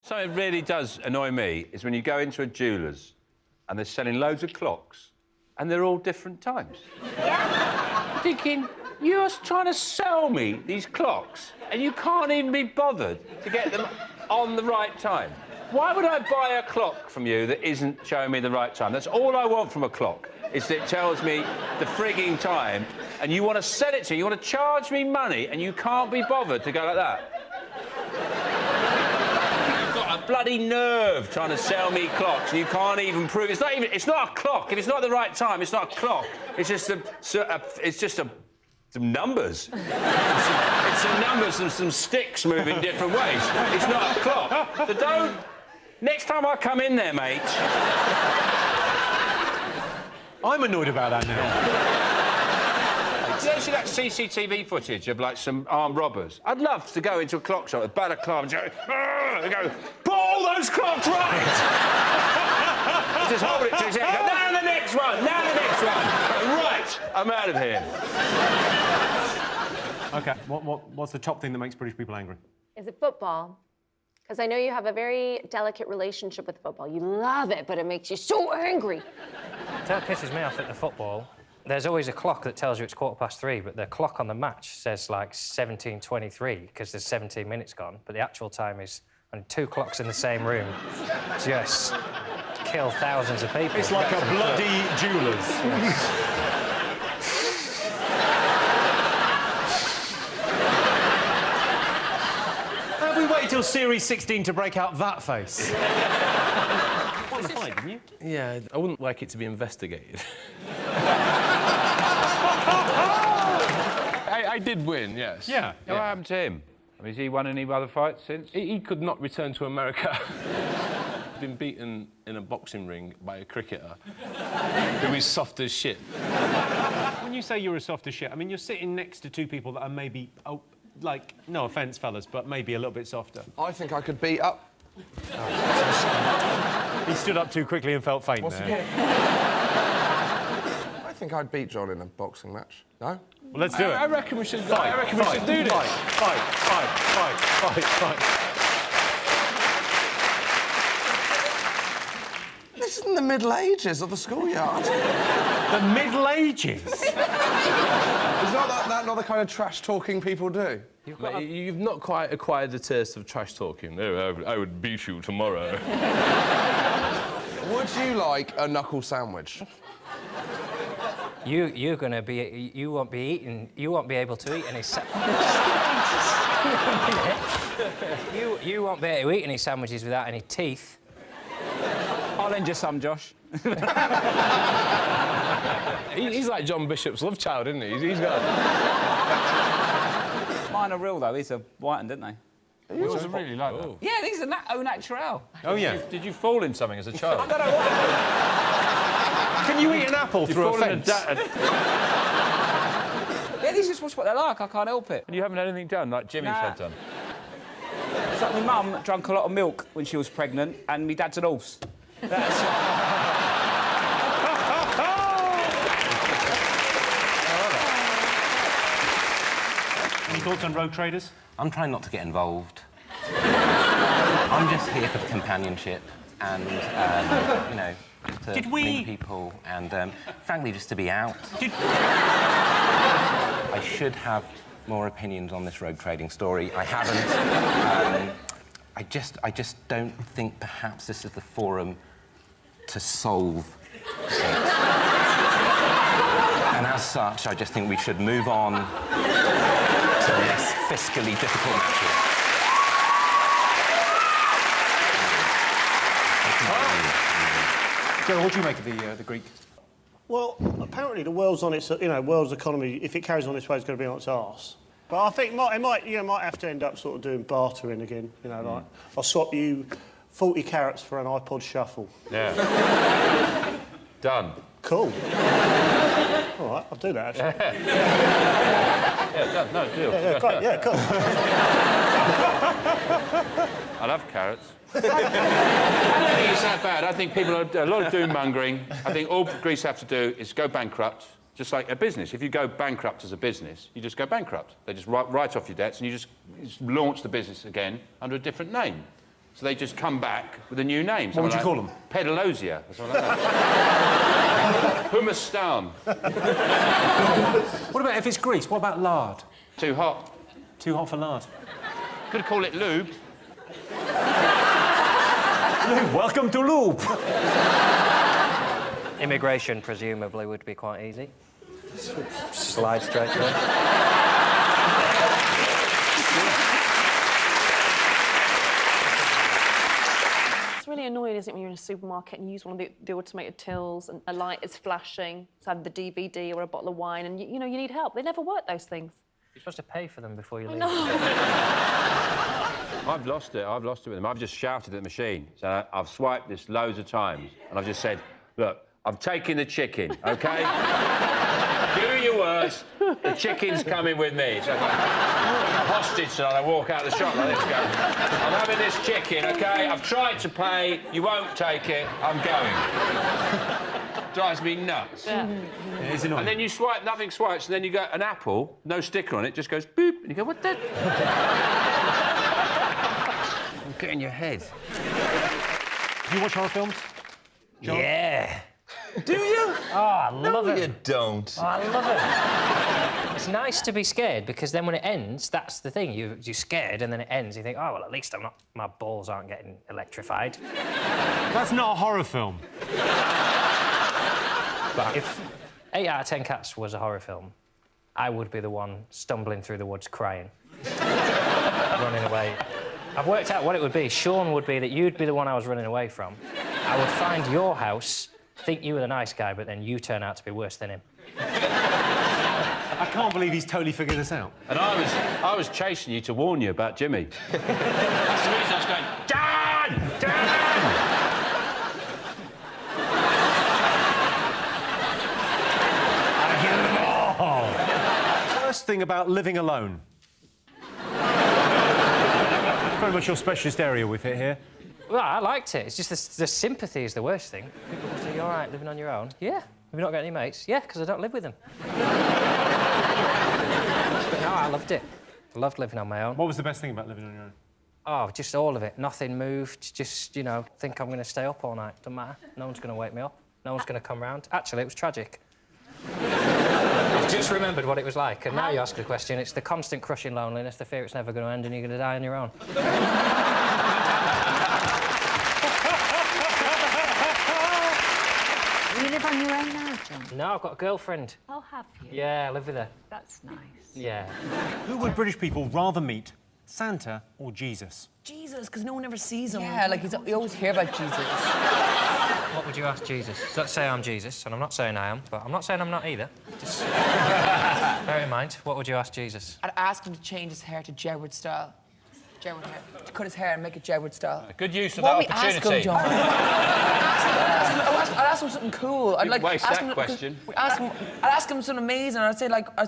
Something really does annoy me is when you go into a jeweller's and they're selling loads of clocks and they're all different times. Yeah. Thinking, you're trying to sell me these clocks and you can't even be bothered to get them on the right time. Why would I buy a clock from you that isn't showing me the right time? That's all I want from a clock, is that it tells me the frigging time, and you want to sell it to me, you want to charge me money, and you can't be bothered to go like that. You've got a bloody nerve trying to sell me clocks, and you can't even prove... It's not a clock. If it's not the right time, it's not a clock. It's just some numbers. It's some numbers and some sticks moving different ways. It's not a clock. So don't... Next time I come in there, mate... I'm annoyed about that now. Did you ever see that CCTV footage of, like, some armed robbers? I'd love to go into a clock shop with balaclava and go, put all those clocks right! Just hold it to his head and go, now the next one, now the next one. Right, I'm out of here. OK, what's the top thing that makes British people angry? Is it football? Because I know you have a very delicate relationship with football. You love it, but it makes you so angry. That pisses me off at the football. There's always a clock that tells you it's 3:15, but the clock on the match says, like, 17:23, because there's 17 minutes gone, but the actual time is... And 2 clocks in the same room just kill thousands of people. It's like a bloody jeweller's. Have we waited till Series 16 to break out that face? Quite the fight, didn't you? Yeah, I wouldn't like it to be investigated. I did win, yes. Yeah. What happened to him? Has he won any other fights since? He could not return to America. Been beaten in a boxing ring by a cricketer who is soft as shit. When you say you're as soft as shit, I mean, you're sitting next to 2 people that are maybe, like, no offence, fellas, but maybe a little bit softer. I think I could beat up. He stood up too quickly and felt faint there. I think I'd beat John in a boxing match. No? Well, let's do it. I reckon we should. Fight, I reckon we should do this. Fight. This isn't the Middle Ages of the Schoolyard. The Middle Ages? Is that not the kind of trash-talking people do? Mate, you've not quite acquired the taste of trash talking. I would beat you tomorrow. Would you like a knuckle sandwich? You won't be able to eat any you won't be able to eat any sandwiches without any teeth. I'll lend you some, Josh. He's like John Bishop's love child, isn't he? He's got... Mine are real, though. These are whitened, didn't they? Yours are really like that. Yeah, these are au naturel. Oh, yeah. Did you fall in something as a child? I don't know what. Can you eat an apple through a fence? Yeah, this is what they're like. I can't help it. And you haven't had anything done, like Jimmy's had done? It's like my mum drank a lot of milk when she was pregnant, and my dad's an horse. That's... Any thoughts on rogue traders? I'm trying not to get involved. I'm just here for the companionship and, you know, just to meet people and, frankly, just to be out. I should have more opinions on this rogue trading story. I haven't. I just don't think perhaps this is the forum to solve it. And as such, I just think we should move on to less fiscally difficult matters. Joe, what do you make of the Greek? Well, apparently the world's on its, world's economy, if it carries on this way, it's going to be on its arse. But I think it might have to end up sort of doing bartering again, like, I'll swap you 40 carrots for an iPod Shuffle. Yeah. Done. Cool. All right, I'll do that, actually. Yeah, done. No, deal. Yeah, great, yeah, cool. I love carrots. I don't think it's that bad. I think people are a lot of doom-mongering. I think all Greece have to do is go bankrupt, just like a business. If you go bankrupt as a business, you just go bankrupt. They just write off your debts and you just launch the business again under a different name. So they just come back with a new name. What would you call them? Pedalosia. Or something like that. Hummus down. What about if it's grease? What about lard? Too hot. Too hot for lard. Could call it lube. Lube, welcome to lube. Immigration, presumably, would be quite easy. Slide straight through. It's really annoying, isn't it, when you're in a supermarket and you use one of the automated tills and a light is flashing, so have the DVD or a bottle of wine, and you know you need help. They never work, those things. You're supposed to pay for them before you leave. No. I've lost it with them. I've just shouted at the machine. So I've swiped this loads of times, and I've just said, look, I'm taking the chicken, OK? Do your worst. The chicken's coming with me. So I'm like, hostage, so I walk out of the shop like this, go, I'm having this chicken, OK? I've tried to pay, you won't take it, I'm going. Drives me nuts. Yeah. And then you swipe, nothing swipes, and then you go, an apple, no sticker on it, just goes boop, and you go, what the? Get in your head. Do you watch horror films? John? Yeah. Do you? Oh, I love it. You don't. Oh, I love it. It's nice to be scared because then when it ends, that's the thing. You're scared and then it ends. You think, oh, well, at least my balls aren't getting electrified. That's not a horror film. But if 8 out of 10 Cats was a horror film, I would be the one stumbling through the woods crying, running away. I've worked out what it would be. Sean would be that you'd be the one I was running away from. I would find your house, think you were the nice guy, but then you turn out to be worse than him. I can't believe he's totally figured this out. And I was chasing you to warn you about Jimmy. That's the reason I was going, Dan! Dan! First thing about living alone. Very much your specialist area with it here. Well, I liked it. It's just the sympathy is the worst thing. People will say, you all right, living on your own? Yeah. Have you not got any mates? Yeah, because I don't live with them. But no, I loved it. I loved living on my own. What was the best thing about living on your own? Oh, just all of it. Nothing moved. Just, you know, think I'm going to stay up all night. Doesn't matter. No one's going to wake me up. No one's going to come round. Actually, it was tragic. I've just remembered what it was like, and now you ask the question, it's the constant crushing loneliness, the fear it's never going to end and you're going to die on your own. You live on your own now, John? No, I've got a girlfriend. Oh, have you? Yeah, I live with her. That's nice. Yeah. Who would British people rather meet, Santa or Jesus? Jesus, because no one ever sees him. Yeah, like we always hear about Jesus. What would you ask Jesus? Let's say I'm Jesus, and I'm not saying I am, but I'm not saying I'm not either. Just bear in mind, what would you ask Jesus? I'd ask him to change his hair to Jedward style. Jedward hair. To cut his hair and make it Jedward style. Good use of that opportunity. What would we ask him, John? I'd ask him something cool. I'd like waste ask that him, question. I'd ask him something amazing. I'd say like I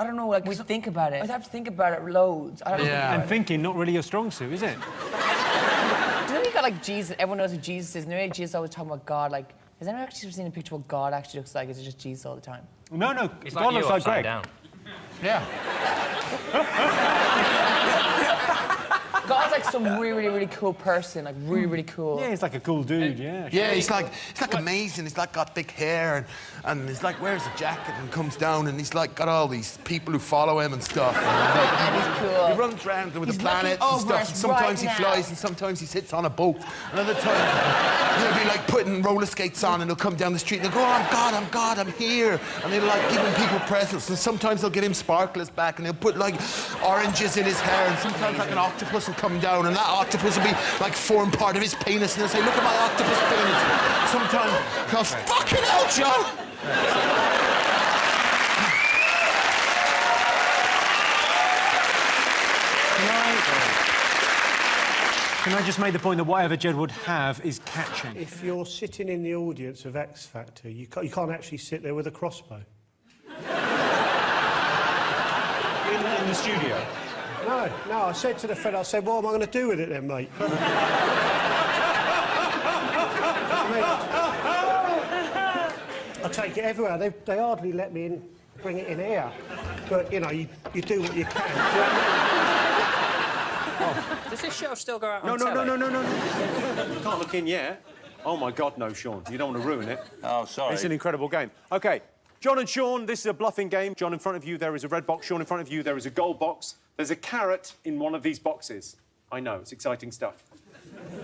don't know, like we'd think about it. I'd have to think about it loads. And thinking, not really your strong suit, is it? Do you know you got like Jesus? Everyone knows who Jesus is. And the way Jesus always talking about God, like has anyone actually seen a picture of what God actually looks like? Is it just Jesus all the time? No, no. It's God like looks you like upside Greg. down. Yeah. God's like some really, really cool person, like really cool. Yeah, he's like a cool dude, yeah. Yeah, he's like amazing. He's like got thick hair and he's like wears a jacket and comes down and he's like got all these people who follow him and stuff. And he's cool. He runs around with the planets and stuff. And sometimes he flies and sometimes he sits on a boat. Another time he'll be like putting roller skates on and he'll come down the street and he'll go, oh, I'm God, I'm here. And he'll like giving people presents and sometimes they'll get him sparklers back and he'll put like oranges in his hair and sometimes like an octopus will come down and that octopus will be like form part of his penis and he'll say, look at my octopus penis. Sometimes he'll fucking hell, John! Can I just make the point that whatever Jed would have is catching? If you're sitting in the audience of X Factor, you can't actually sit there with a crossbow. In the studio? No, I said to the fella, I said, what am I going to do with it then, mate? I take it everywhere. They hardly let me in, bring it in here. But, you know, you do what you can. Do you know what I mean? This Does this show still go out No, on no, no, telly? no, no, no, no. You can't look in yet. Oh, my God, no, Sean. You don't want to ruin it. Oh, sorry. It's an incredible game. OK, John and Sean, this is a bluffing game. John, in front of you, there is a red box. Sean, in front of you, there is a gold box. There's a carrot in one of these boxes. I know, it's exciting stuff.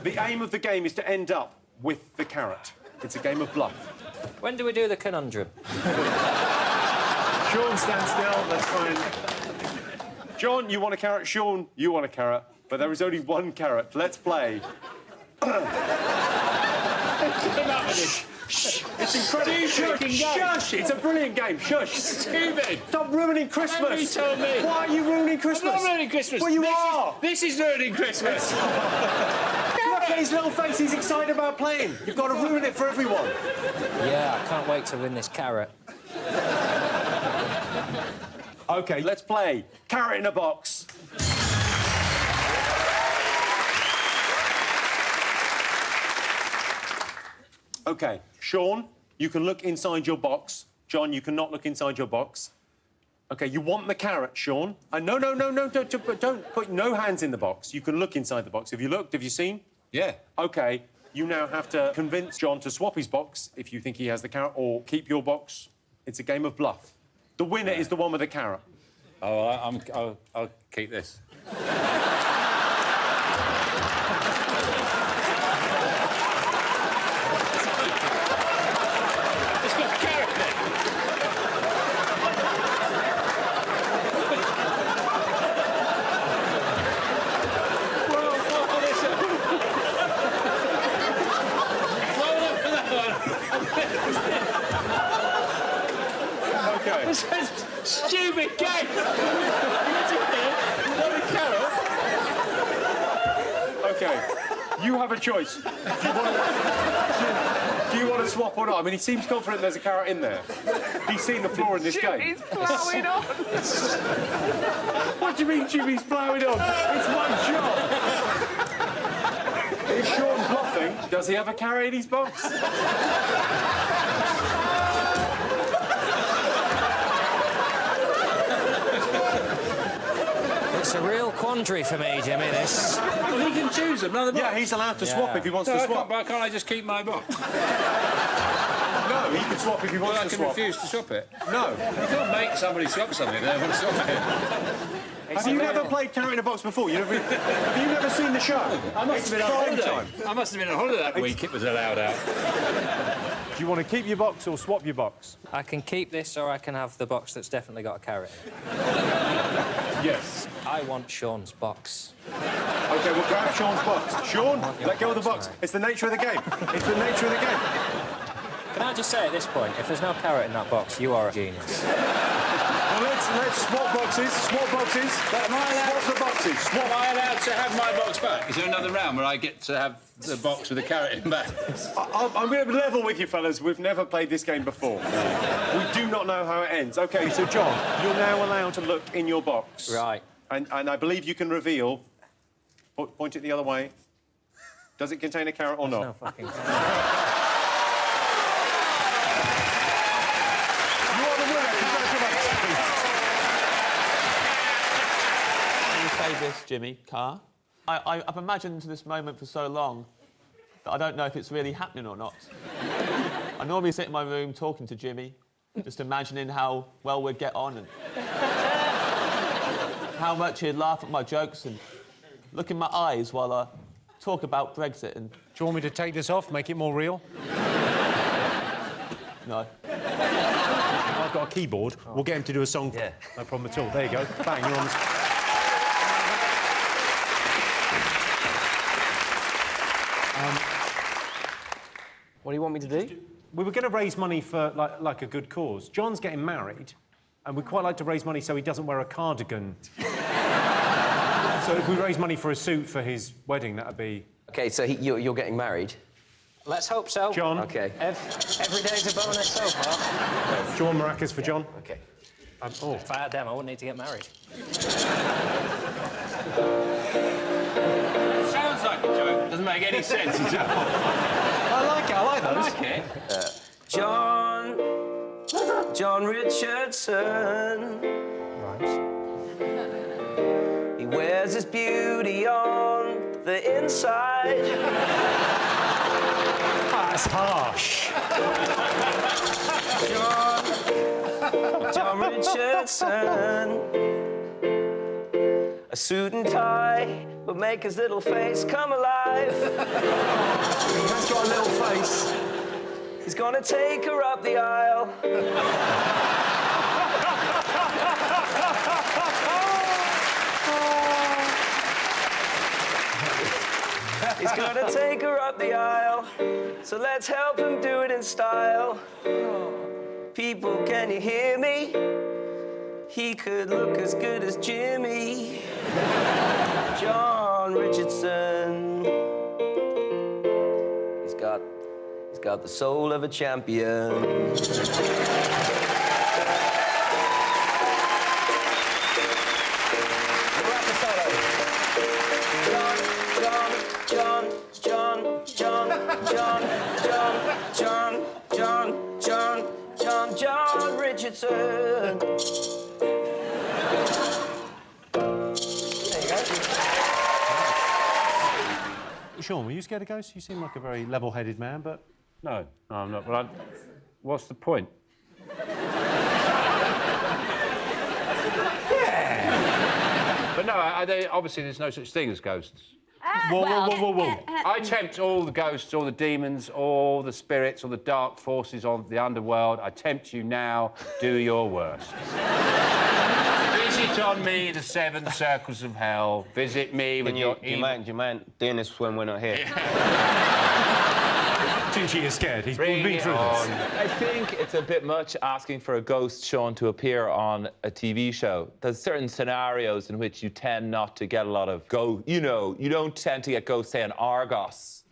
The aim of the game is to end up with the carrot. It's a game of bluff. When do we do the conundrum? Sean, stand still. Let's try and... John, you want a carrot. Sean, you want a carrot. But there is only one carrot. Let's play. Shh. It's incredible. Shush. It's a brilliant game. Shush. Stupid. Stop ruining Christmas. You told me. Why are you ruining Christmas? I'm not ruining Christmas. Well, you are. This is ruining Christmas. Look at his little face. He's excited about playing. You've got to ruin it for everyone. Yeah, I can't wait to win this carrot. OK, let's play. Carrot in a box. OK, Sean, you can look inside your box. John, you cannot look inside your box. OK, you want the carrot, Sean. No, don't put no hands in the box. You can look inside the box. Have you looked? Have you seen? Yeah. OK, you now have to convince John to swap his box if you think he has the carrot, or keep your box. It's a game of bluff. The winner is the one with the carrot. Oh, I'll keep this. It's got a carrot in it. OK. It's a stupid game. Not a carrot. OK, you have a choice. Do you want to swap or not? I mean, he seems confident there's a carrot in there. He's seen the floor in this game. Jimmy's ploughing on. What do you mean Jimmy's ploughing on? It's my job. Is Sean bluffing? Does he have a carrot in his box? It's a real quandary for me, Jimmy, this. Well, he can choose another box. Yeah, he's allowed to swap if he wants to swap. Why can't I just keep my box? No, he can swap if he wants Well, I to can swap. refuse to swap it. No. You can't make somebody swap something they don't want to swap it. Have you never played carrot in a box before? Have you never seen the show? I must have been on crime holiday. time. I must have been on holiday that week it was allowed out. Do you want to keep your box or swap your box? I can keep this, or I can have the box that's definitely got a carrot in it. Yes. I want Sean's box. OK, we'll grab Sean's box. Sean, let go of the box. It's the nature of the game. It's the nature of the game. Can I just say at this point, if there's no carrot in that box, you are a genius. Well, let's swap boxes. Swap boxes. Am I allowed? Swap the boxes. Swap. Am I allowed to have my box back? Is there another round where I get to have the box with the carrot in back? I'm going to level with you, fellas. We've never played this game before. We do not know how it ends. OK, so, John, you're now allowed to look in your box. Right. And I believe you can reveal... Point it the other way. Does it contain a carrot or not? No fucking carrot. You are the winner. Congratulations. You say this, Jimmy, Carr. I've imagined this moment for so long that I don't know if it's really happening or not. I normally sit in my room talking to Jimmy, just imagining how well we'd get on and how much he'd laugh at my jokes and look in my eyes while I talk about Brexit and... Do you want me to take this off, make it more real? No. I've got a keyboard. We'll get him to do a song. Yeah. No problem at all. There you go. Bang, you're on the... What do you want me to do? We were going to raise money for, like a good cause. John's getting married, and we'd quite like to raise money so he doesn't wear a cardigan. So if we raise money for a suit for his wedding, that'd be... OK, so you're getting married? Let's hope so. John. OK. Every day's a bonus so far. Do you want maracas for John? OK. If I had them, I wouldn't need to get married. Sounds like a joke. Doesn't make any sense at all. I like those. I like it. John Richardson. Right. He wears his beauty on the inside. That's harsh. John Richardson. A suit and tie would make his little face come alive. He's got a little face. He's gonna take her up the aisle. He's gonna take her up the aisle. So let's help him do it in style. People, can you hear me? He could look as good as Jimmy. John Richardson. He's got the soul of a champion. John Richardson. Sean, were you scared of ghosts? You seem like a very level-headed man, but... No, I'm not. But what's the point? Yeah. But no, obviously there's no such thing as ghosts. Whoa. I tempt all the ghosts, all the demons, all the spirits, all the dark forces of the underworld. I tempt you now. Do your worst. Visit on me the 7 circles of hell. Visit me with your... Do you mind doing this when we're not here? Gingy is scared. He's Bring been it through on. this. I think it's a bit much asking for a ghost, Sean, to appear on a TV show. There's certain scenarios in which you tend not to get a lot of ghosts. You know, you don't tend to get ghosts, say, on Argos.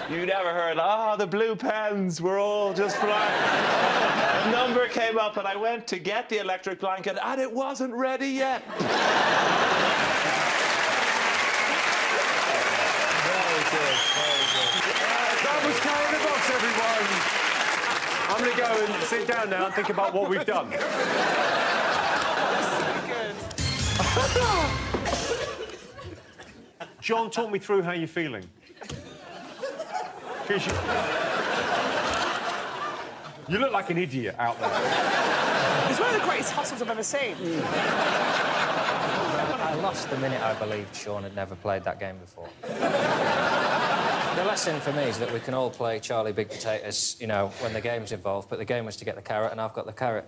You never heard, the blue pens were all just flying. A number came up and I went to get the electric blanket and it wasn't ready yet. That was Carr in the box, everyone. I'm going to go and sit down now and think about what we've done. John, talk me through how you're feeling. 'Cause you look like an idiot out there. It's one of the greatest hustles I've ever seen. I lost the minute I believed Sean had never played that game before. The lesson for me is that we can all play Charlie Big Potatoes, you know, when the game's involved, but the game was to get the carrot, and I've got the carrot.